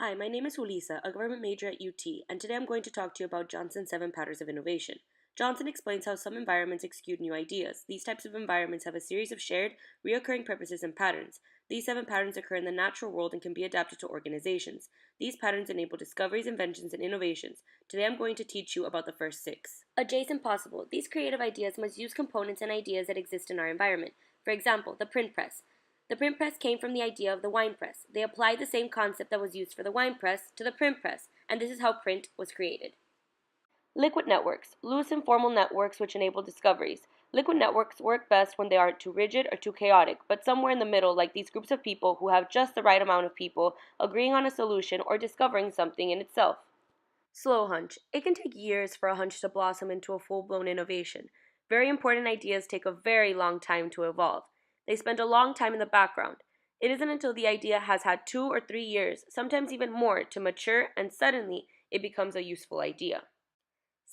Hi, my name is Julissa, a government major at UT, and today I'm going to talk to you about Johnson's 7 patterns of innovation. Johnson explains how some environments exude new ideas. These types of environments have a series of shared, reoccurring purposes and patterns. These 7 patterns occur in the natural world and can be adapted to organizations. These patterns enable discoveries, inventions, and innovations. Today I'm going to teach you about the first 6. Adjacent possible. These creative ideas must use components and ideas that exist in our environment. For example, the print press. The print press came from the idea of the wine press. They applied the same concept that was used for the wine press to the print press, and this is how print was created. Liquid networks, loose and formal networks which enable discoveries. Liquid networks work best when they aren't too rigid or too chaotic, but somewhere in the middle, like these groups of people who have just the right amount of people agreeing on a solution or discovering something in itself. Slow hunch. It can take years for a hunch to blossom into a full-blown innovation. Very important ideas take a very long time to evolve. They spend a long time in the background. It isn't until the idea has had 2 or 3 years, sometimes even more, to mature, and suddenly it becomes a useful idea.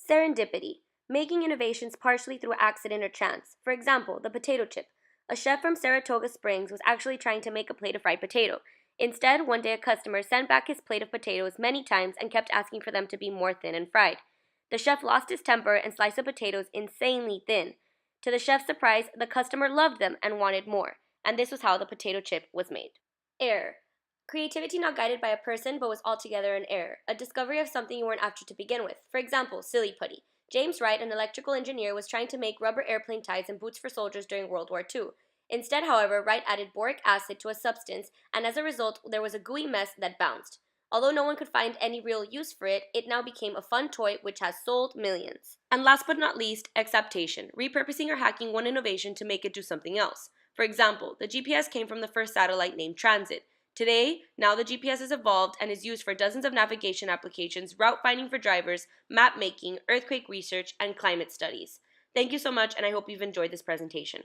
Serendipity. Making innovations partially through accident or chance. For example, the potato chip. A chef from Saratoga Springs was actually trying to make a plate of fried potato. Instead, one day a customer sent back his plate of potatoes many times and kept asking for them to be more thin and fried. The chef lost his temper and sliced the potatoes insanely thin. To the chef's surprise, the customer loved them and wanted more, and this was how the potato chip was made. Error. Creativity not guided by a person but was altogether an error, a discovery of something you weren't after to begin with. For example, silly putty. James Wright, an electrical engineer, was trying to make rubber airplane ties and boots for soldiers during World War II. Instead, however, Wright added boric acid to a substance, and as a result, there was a gooey mess that bounced. Although no one could find any real use for it, it now became a fun toy which has sold millions. And last but not least, exaptation, repurposing or hacking one innovation to make it do something else. For example, the GPS came from the first satellite named Transit. Today, now the GPS has evolved and is used for dozens of navigation applications, route finding for drivers, map making, earthquake research, and climate studies. Thank you so much, and I hope you've enjoyed this presentation.